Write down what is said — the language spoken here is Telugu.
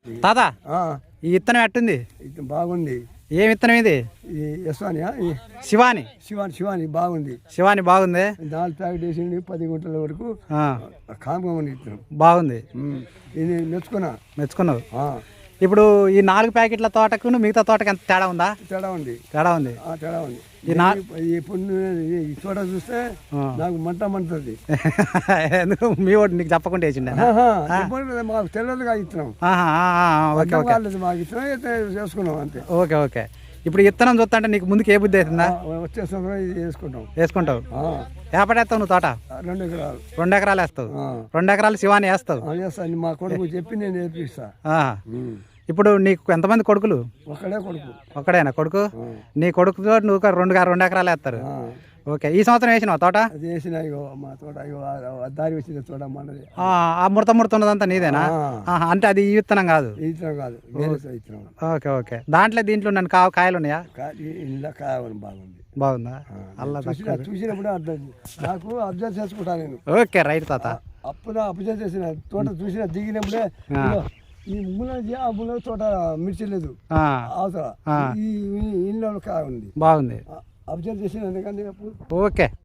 తాత ఈ విత్తనం ఎట్టుంది? బాగుంది. ఏం విత్తనం ఇది? శివాని. శివాని బాగుంది. శివాని బాగుంది. 4 ప్యాకెట్ వేసింది 10 గుంటల వరకు కాంపం విత్తనం బాగుంది. ఇది మెచ్చుకున్నావు. ఇప్పుడు ఈ 4 ప్యాకెట్ల తోటకు మిగతా తోటకి ఎంత తేడా ఉందా? తేడా ఉంది. తేడా ఉంది. ఈ తోట చూస్తే నాకు మంటది. ఎందుకు మీ వాడు నీకు చెప్పకుండా వేసిండే? మాకు తెలియదుగా ఇస్తున్నాం. మాకు ఇస్తున్నాం చేసుకున్నాం అంతే. Okay okay. ఇప్పుడు ఇత్తనం చూస్తా నీకు ముందుకు ఏ బుద్ధి అవుతుందా? వచ్చే సంవత్సరం వేసుకుంటావు. ఏపడేస్తావు నువ్వు తోట? 2 ఎకరాలు. 2 ఎకరాలు వేస్తావు. 2 ఎకరాలు శివాని వేస్తావు? చేస్తాను. మా కొడుకు చెప్పి నేను నేర్పిస్తా. ఇప్పుడు నీకు ఎంతమంది కొడుకులు? ఒక్కడే కొడుకు. ఒక్కడేనా కొడుకు? నీ కొడుకుతో నువ్వు 2 ఎకరాలు వేస్తారు. ఓకే. ఈ సంవత్సరం వేసినావు తోట? వేసిన మా తోట దారి వచ్చింది తోట మనది. ఆ ముడత ఉన్నదంతా నీదేనా? అంటే అది ఈ విత్తనం కాదు? విత్తనం కాదు. Okay okay. దీంట్లో నన్ను కాయలు ఉన్నాయా? బాగుందా? అల్లా చూసినప్పుడు నాకు అబ్జర్వ్ చేసుకుంటా నేను. ఓకే రైట్ తాత. అబ్జర్వ్ చేసిన తోట చూసిన దిగినప్పుడే ఈ ముల తోట మిర్చి లేదు అవసరం. ఈ ఇంట్లో కాయ ఉంది. బాగుంది. అబ్జర్వ్ చేసిన. ఓకే.